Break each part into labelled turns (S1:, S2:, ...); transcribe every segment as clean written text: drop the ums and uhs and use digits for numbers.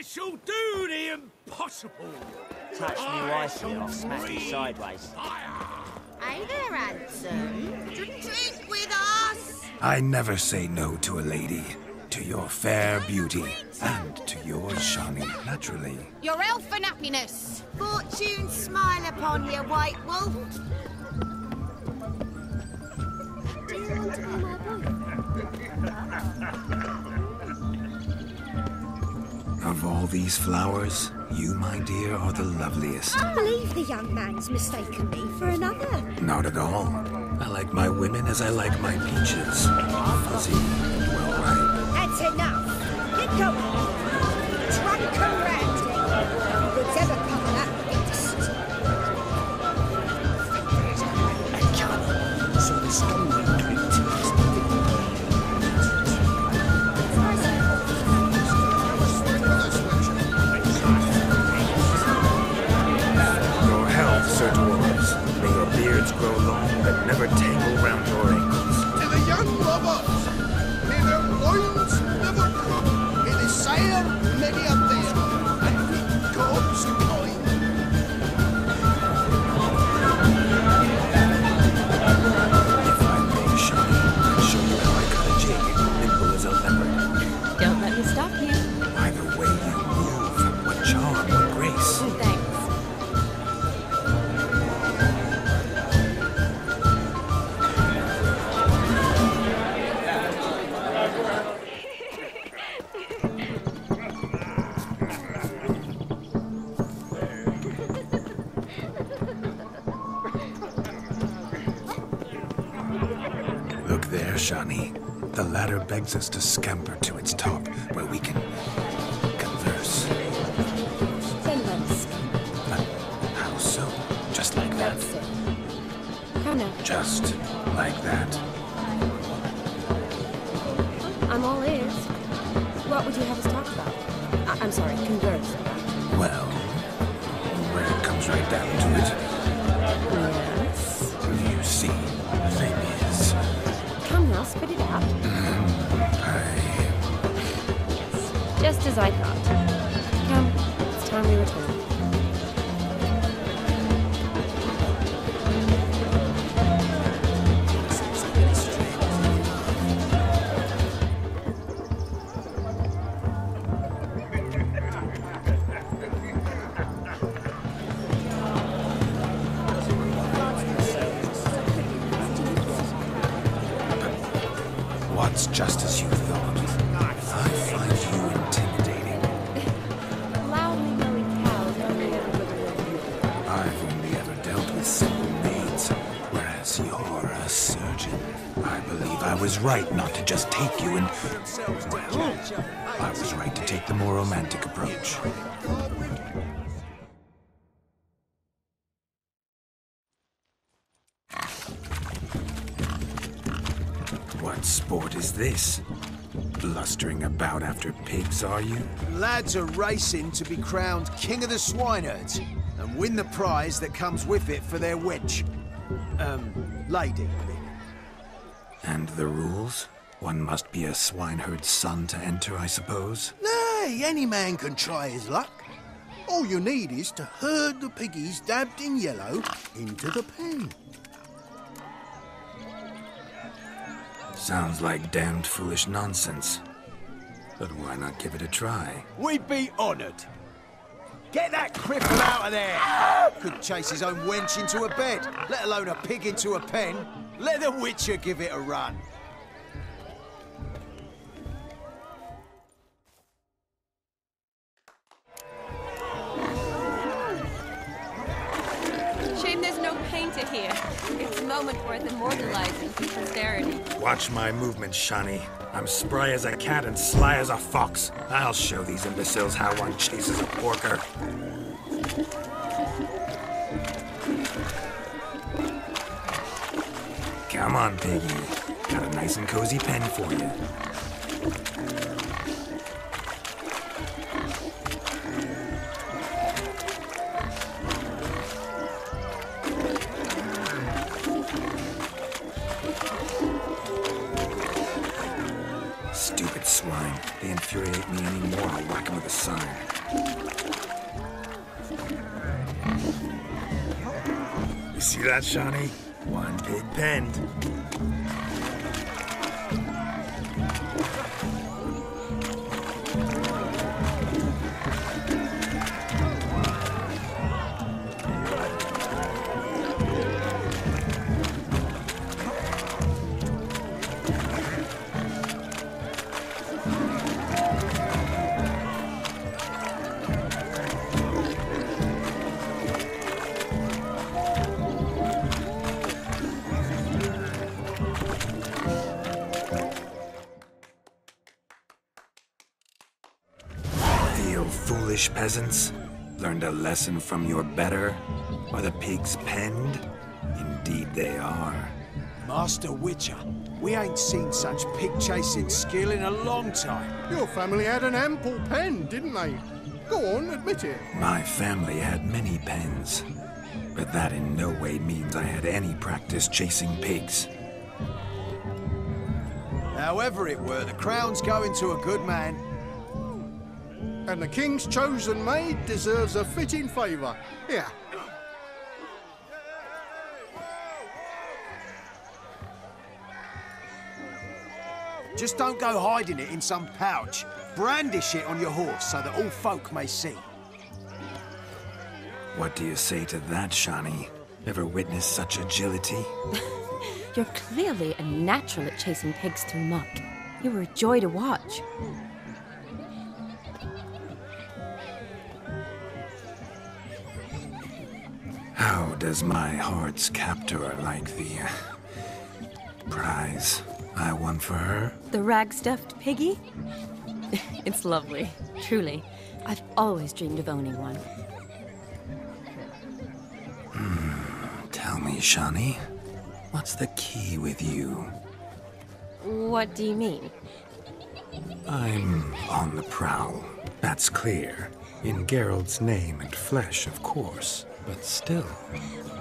S1: shall do the impossible.
S2: Touch me wisely, I'll smack you sideways.
S3: Hey there, handsome. Drink with us.
S4: I never say no to a lady. To your fair beauty, and to yours, Shani, naturally.
S3: Your elfin happiness. Fortune smile upon you, white wolf. Do you want to be my boy?
S4: Of all these flowers, you, my dear, are the loveliest.
S5: I believe the young man's mistaken me for another.
S4: Not at all. I like my women as I like my peaches. Fuzzy and well ripe.
S5: That's enough. Get going. Drunk around here. What's ever come of that beast?
S2: So the stumbling tweet.
S4: Your health, Sir Dwarves. May your beards grow long, but never tangle round your ankles.
S6: To the young lovers, may their loins never crook. May they sire many a bear, and be God's kind.
S4: If I may, Shani, I'll show you how I cut a jig, nimble as a leopard.
S7: Don't let me stop you.
S4: By the way you move, what charm, what grace.
S7: Thanks.
S4: Look there, Shani. The ladder begs us to scamper to its top, where we can converse.
S7: Then let's.
S4: How so? Just like that?
S7: That's it. Come now.
S4: Just like that?
S7: I'm all ears. What would you have us talk about? I'm sorry, converse about.
S4: Well, where it comes right down to it,
S7: Yes.
S4: you see, the thing is,
S7: Come now, spit it out. Just as I thought. Come, it's time we return.
S4: What's just as you thought? I find you intimidating.
S7: Loudly mowing cows only ever with a little.
S4: I've only ever dealt with simple maids, whereas you're a surgeon. I believe I was right not to just take you and... Well, I was right to take the more romantic approach. What sport is this? Blustering about after pigs, are you?
S1: Lads are racing to be crowned king of the swineherds and win the prize that comes with it for their wench. Lady.
S4: And the rules? One must be a swineherd's son to enter, I suppose?
S1: Nay, any man can try his luck. All you need is to herd the piggies dabbed in yellow into the pen.
S4: Sounds like damned foolish nonsense. But why not give it a try?
S1: We'd be honoured. Get that cripple out of there! Could chase his own wench into a bed, let alone a pig into a pen. Let the Witcher give it a run.
S7: Shame there's no painter here. It's a moment worth immortalizing for posterity.
S4: Watch my movements, Shani. I'm spry as a cat and sly as a fox. I'll show these imbeciles how one chases a porker. Come on, piggy. Got a nice and cozy pen for you. Stupid swine. They infuriate me anymore. I'll whack them with a sign. You see that, Shawnee? One pig penned. Foolish peasants, learned a lesson from your better? Are the pigs penned? Indeed they are.
S1: Master Witcher, we ain't seen such pig-chasing skill in a long time.
S6: Your family had an ample pen, didn't they? Go on, admit it.
S4: My family had many pens, but that in no way means I had any practice chasing pigs.
S1: However it were, the crown's going to a good man.
S6: And the king's chosen maid deserves a fitting favour. Here.
S1: Just don't go hiding it in some pouch. Brandish it on your horse so that all folk may see.
S4: What do you say to that, Shawnee? Ever witnessed such agility?
S7: You're clearly a natural at chasing pigs through muck. You were a joy to watch.
S4: How does my heart's captor like the prize I won for her?
S7: The rag-stuffed piggy? It's lovely, truly. I've always dreamed of owning one.
S4: Tell me, Shawnee, what's the key with you?
S7: What do you mean?
S4: I'm on the prowl, that's clear. In Geralt's name and flesh, of course. But still,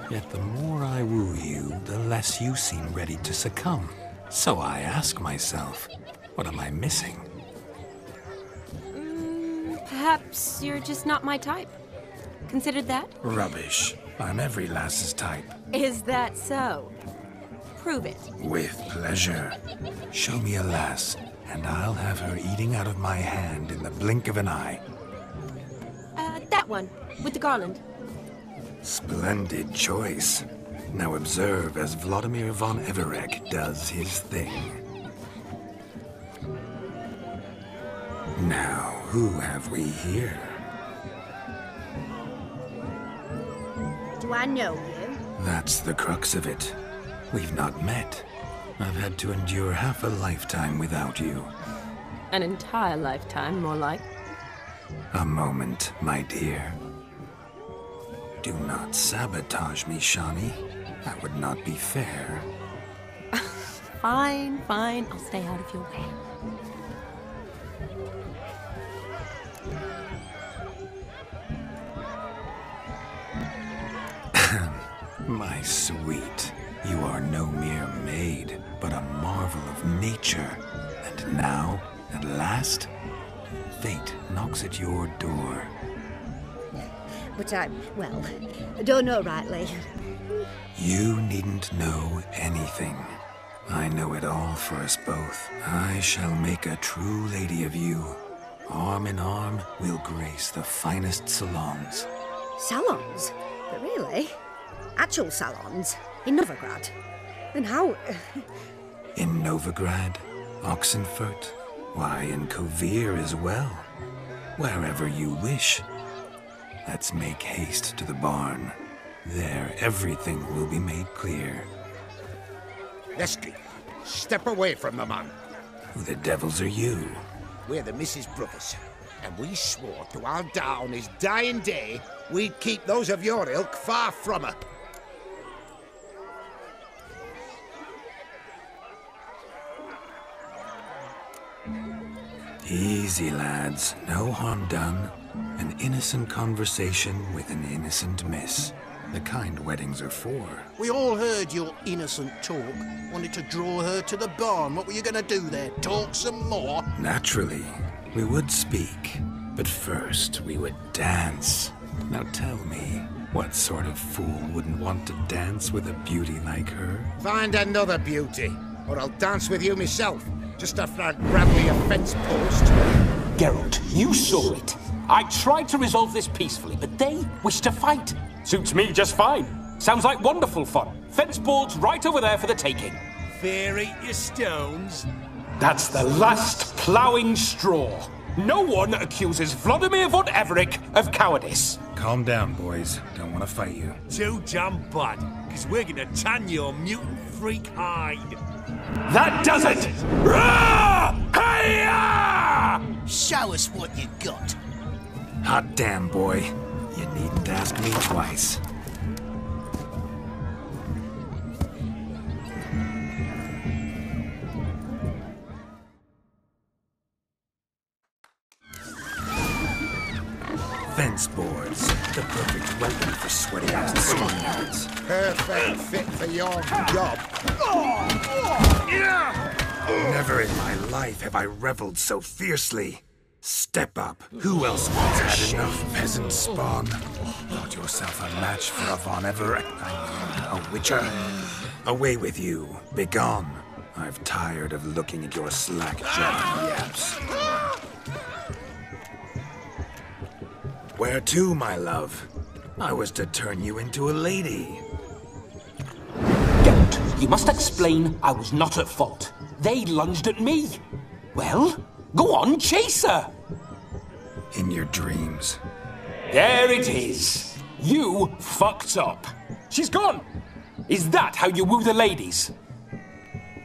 S4: yet the more I woo you, the less you seem ready to succumb. So I ask myself, what am I missing?
S7: Perhaps you're just not my type. Considered that?
S4: Rubbish. I'm every lass's type.
S7: Is that so? Prove it.
S4: With pleasure. Show me a lass, and I'll have her eating out of my hand in the blink of an eye.
S7: That one, with the garland.
S4: Splendid choice. Now observe as Vladimir von Everek does his thing. Now, who have we here?
S3: Do I know you?
S4: That's the crux of it. We've not met. I've had to endure half a lifetime without you.
S7: An entire lifetime, more like.
S4: A moment, my dear. Do not sabotage me, Shawnee. That would not be fair.
S7: Fine, fine. I'll stay out of your way.
S4: My sweet, you are no mere maid, but a marvel of nature. And now, at last, fate knocks at your door.
S5: But I don't know rightly.
S4: You needn't know anything. I know it all for us both. I shall make a true lady of you. Arm in arm, we'll grace the finest salons.
S5: Salons? But really? Actual salons? In Novigrad? And how...
S4: In Novigrad, Oxenfurt, why, in Kovir as well. Wherever you wish. Let's make haste to the barn. There, everything will be made clear.
S8: Leslie, step away from the man.
S4: Who the devils are you?
S8: We're the Mrs. Brothers, and we swore to our da on his dying day we'd keep those of your ilk far from her.
S4: Easy, lads. No harm done. An innocent conversation with an innocent miss. The kind weddings are for.
S6: We all heard your innocent talk. Wanted to draw her to the barn. What were you going to do there? Talk some more?
S4: Naturally, we would speak. But first, we would dance. Now tell me, what sort of fool wouldn't want to dance with a beauty like her?
S8: Find another beauty, or I'll dance with you myself, just after I grab me a fence post.
S9: Geralt, you saw it. I tried to resolve this peacefully, but they wish to fight. Suits me just fine. Sounds like wonderful fun. Fence boards right over there for the taking.
S6: Fear eat your stones.
S9: That's the last ploughing straw. No one accuses Vladimir von Everick of cowardice.
S4: Calm down, boys. Don't want to fight you.
S6: Too damn bad, because we're gonna tan your mutant freak hide.
S9: That does it! Rah! Hi-ya!
S6: Show us what you got.
S4: Hot damn, boy. You needn't ask me twice. Fence boards. The perfect weapon for sweaty out Spaniards.
S8: Perfect fit for your job.
S4: Never in my life have I reveled so fiercely. Step up. Who else has had enough peasant spawn? Thought yourself a match for a Von Everett. A Witcher. Away with you. Begone. I've tired of looking at your slack-jawed yaps. Where to, my love? I was to turn you into a lady.
S9: Geralt, you must explain I was not at fault. They lunged at me. Well, go on, chase her.
S4: In your dreams.
S9: There it is. You fucked up. She's gone. Is that how you woo the ladies?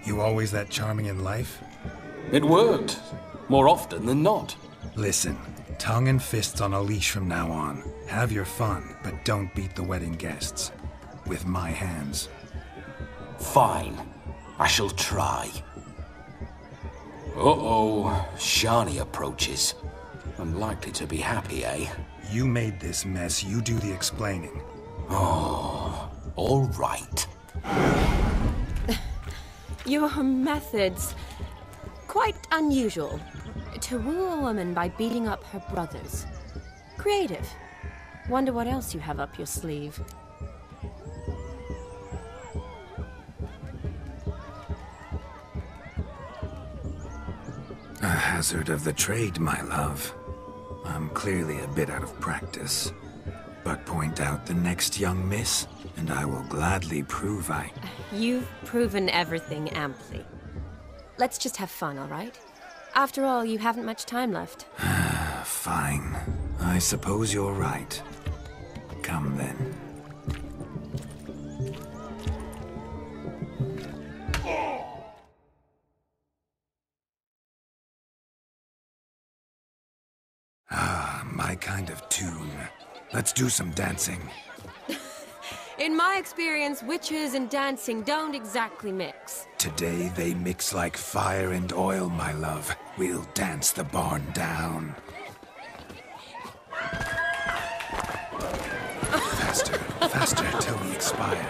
S4: You always that charming in life?
S9: It worked. More often than not.
S4: Listen, tongue and fists on a leash from now on. Have your fun, but don't beat the wedding guests. With my hands.
S9: Fine. I shall try. Uh-oh. Shani approaches. Unlikely to be happy, eh?
S4: You made this mess. You do the explaining.
S9: Oh, all right.
S7: Your methods... quite unusual. To woo a woman by beating up her brothers. Creative. Wonder what else you have up your sleeve.
S4: A hazard of the trade, my love. I'm clearly a bit out of practice. But point out the next young miss, and I will gladly prove I...
S7: You've proven everything amply. Let's just have fun, all right? After all, you haven't much time left.
S4: Fine. I suppose you're right. Come then. Ah, my kind of tune. Let's do some dancing.
S7: In my experience, witches and dancing don't exactly mix.
S4: Today they mix like fire and oil, my love. We'll dance the barn down. Faster, faster till we expire.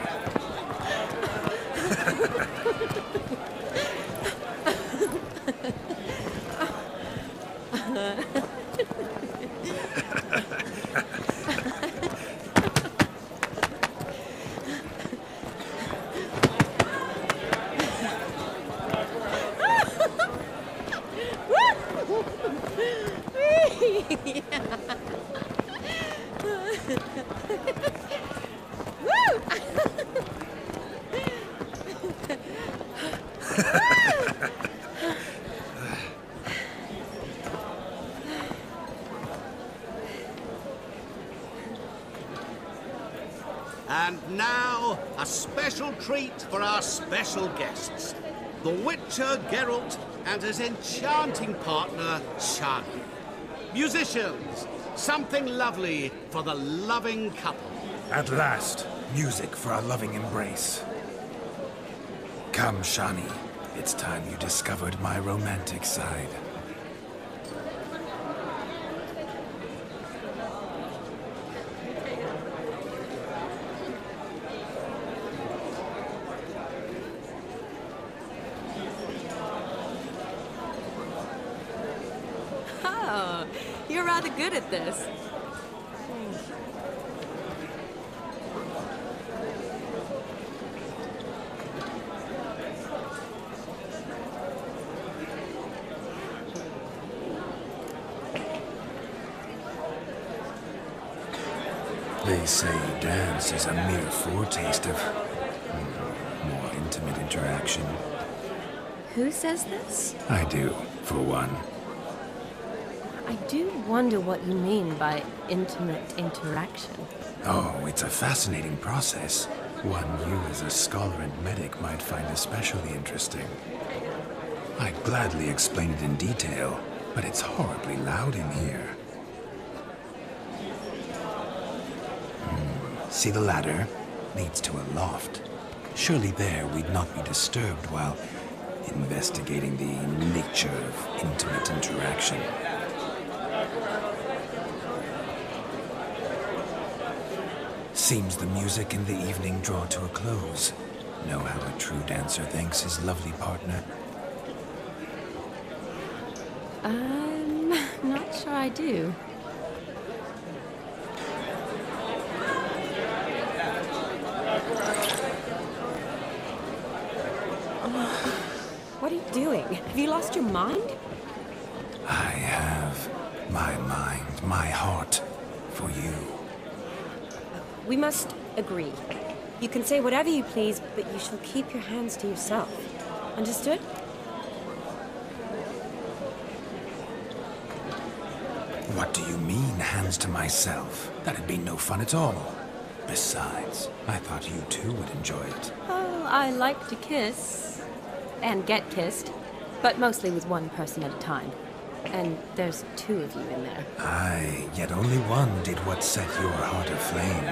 S6: And now, a special treat for our special guests. The Witcher Geralt and his enchanting partner, Shani. Musicians, something lovely for the loving couple.
S4: At last, music for a loving embrace. Come, Shani. It's time you discovered my romantic side.
S7: Your rather good at this.
S4: They say dance is a mere foretaste of more intimate interaction.
S7: Who says this?
S4: I do, for one.
S7: I do wonder what you mean by intimate interaction.
S4: Oh, it's a fascinating process. One you as a scholar and medic might find especially interesting. I'd gladly explain it in detail, but it's horribly loud in here. See the ladder? Leads to a loft. Surely there we'd not be disturbed while investigating the nature of intimate interaction. Seems the music and the evening draw to a close. Know how a true dancer thanks his lovely partner?
S7: I'm not sure I do. What are you doing? Have you lost your mind?
S4: I have my mind, my heart, for you.
S7: We must agree. You can say whatever you please, but you shall keep your hands to yourself. Understood?
S4: What do you mean, hands to myself? That'd be no fun at all. Besides, I thought you too would enjoy it.
S7: Oh, I like to kiss. And get kissed. But mostly with one person at a time. And there's two of you in there.
S4: Aye, yet only one did what set your heart aflame.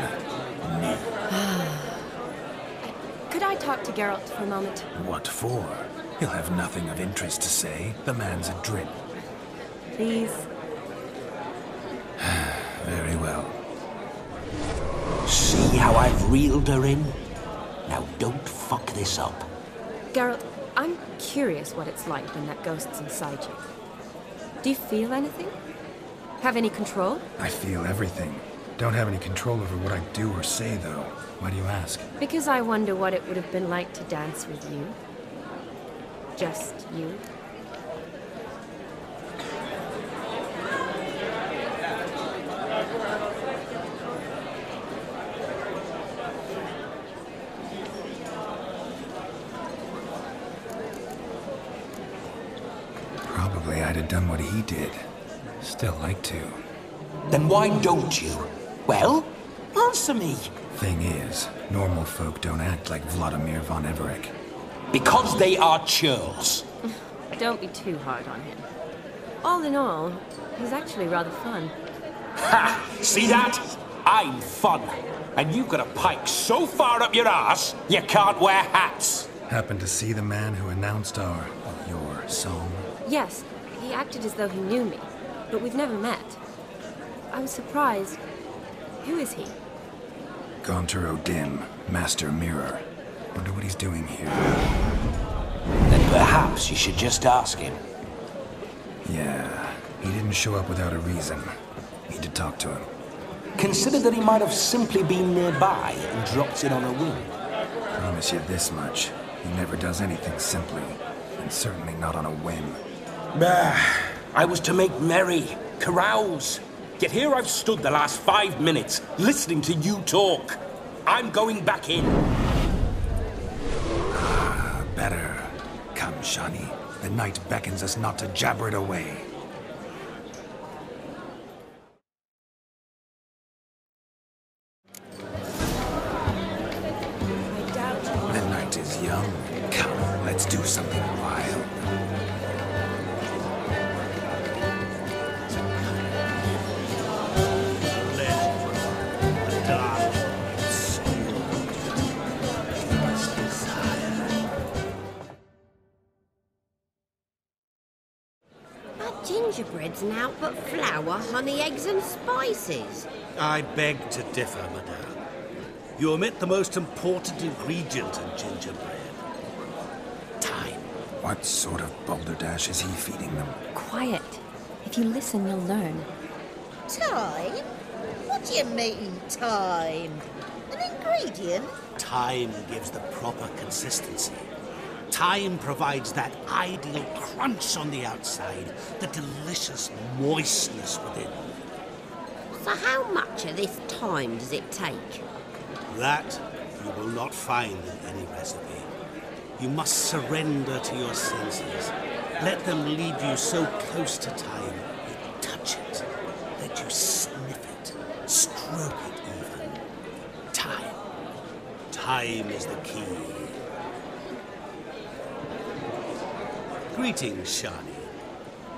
S4: Me.
S7: Could I talk to Geralt for a moment?
S4: What for? He'll have nothing of interest to say. The man's adrift.
S7: Please?
S4: Very well.
S9: See how I've reeled her in? Now don't fuck this up.
S7: Geralt, I'm curious what it's like when that ghost's inside you. Do you feel anything? Have any control?
S4: I feel everything. Don't have any control over what I do or say, though. Why do you ask?
S7: Because I wonder what it would have been like to dance with you. Just you.
S4: Probably I'd have done what he did. Still like to.
S9: Then why don't you? Well, answer me.
S4: Thing is, normal folk don't act like Vladimir von Everec.
S9: Because they are churls.
S7: Don't be too hard on him. All in all, he's actually rather fun.
S9: Ha! See that? I'm fun. And you've got a pike so far up your ass, you can't wear hats.
S4: Happened to see the man who announced your song?
S7: Yes, he acted as though he knew me, but we've never met. I was surprised. Who is he?
S4: Gaunter O'Dim, Master Mirror. Wonder what he's doing here.
S9: Then perhaps you should just ask him.
S4: Yeah, he didn't show up without a reason. Need to talk to him.
S9: Consider that he might have simply been nearby and dropped in on a whim.
S4: Promise you this much. He never does anything simply, and certainly not on a whim.
S9: Bah! I was to make merry, carouse. Yet here I've stood the last 5 minutes, listening to you talk. I'm going back in.
S4: Better. Come, Shani. The night beckons us not to jabber it away. The night is young. Come, let's do something wild.
S3: Gingerbread's now but flour, honey, eggs and spices.
S6: I beg to differ, madame. You omit the most important ingredient in gingerbread. Time.
S4: What sort of balderdash is he feeding them?
S7: Quiet. If you listen, you'll learn.
S5: Time? What do you mean, time? An ingredient?
S6: Time gives the proper consistency. Time provides that ideal crunch on the outside, the delicious moistness within.
S10: So how much of this time does it take?
S6: That you will not find in any recipe. You must surrender to your senses. Let them lead you so close to time, you touch it. Let you sniff it, stroke it even. Time. Time is the key. Greetings, Shani.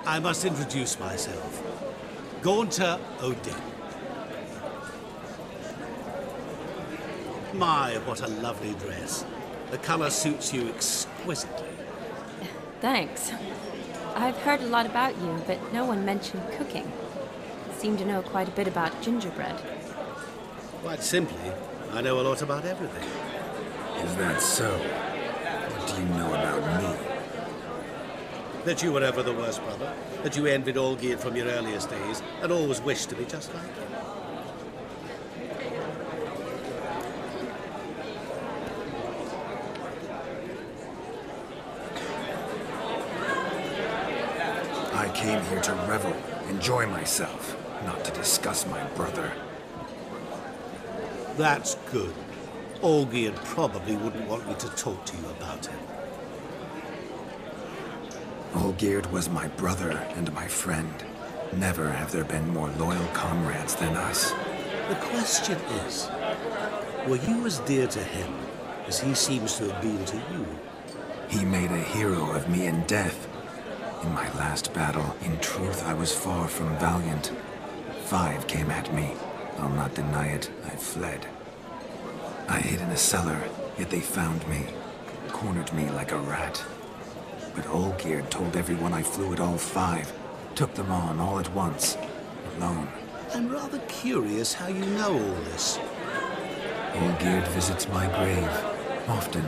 S6: I must introduce myself. Gaunter Odin. My, what a lovely dress. The color suits you exquisitely.
S7: Thanks. I've heard a lot about you, but no one mentioned cooking. Seem to know quite a bit about gingerbread.
S6: Quite simply, I know a lot about everything.
S4: Is that so? What do you know about me?
S6: That you were ever the worst brother, that you envied Olgierd from your earliest days, and always wished to be just like him.
S4: I came here to revel, enjoy myself, not to discuss my brother.
S6: That's good. Olgierd probably wouldn't want me to talk to you about him.
S4: Olgierd was my brother and my friend. Never have there been more loyal comrades than us.
S6: The question is, were you as dear to him as he seems to have been to you?
S4: He made a hero of me in death. In my last battle, in truth, I was far from valiant. 5 came at me. I'll not deny it, I fled. I hid in a cellar, yet they found me, cornered me like a rat. But Olgierd told everyone I flew at all 5, took them on all at once, alone.
S6: I'm rather curious how you know all this.
S4: Olgierd visits my grave, often.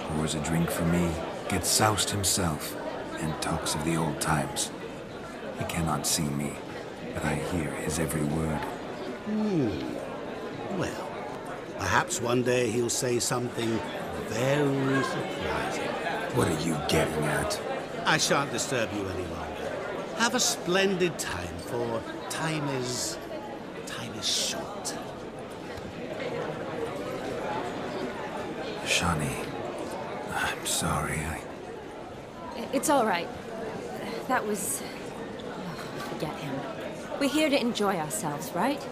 S4: Pours a drink for me, gets soused himself, and talks of the old times. He cannot see me, but I hear his every word.
S6: Well, perhaps one day he'll say something very surprising.
S4: What are you getting at?
S6: I shan't disturb you any longer. Have a splendid time, for time is short.
S4: Shani, I'm sorry,
S7: It's all right. That was... oh, forget him. We're here to enjoy ourselves, right?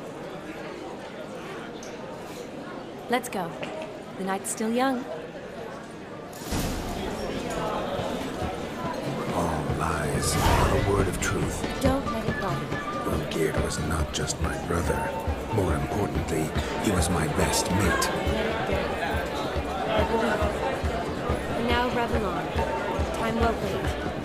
S7: Let's go. The night's still young.
S4: All lies, not a word of truth.
S7: Don't let it bother you.
S4: Olgierd was not just my brother. More importantly, he was my best mate.
S7: And now revel on. Time won't wait.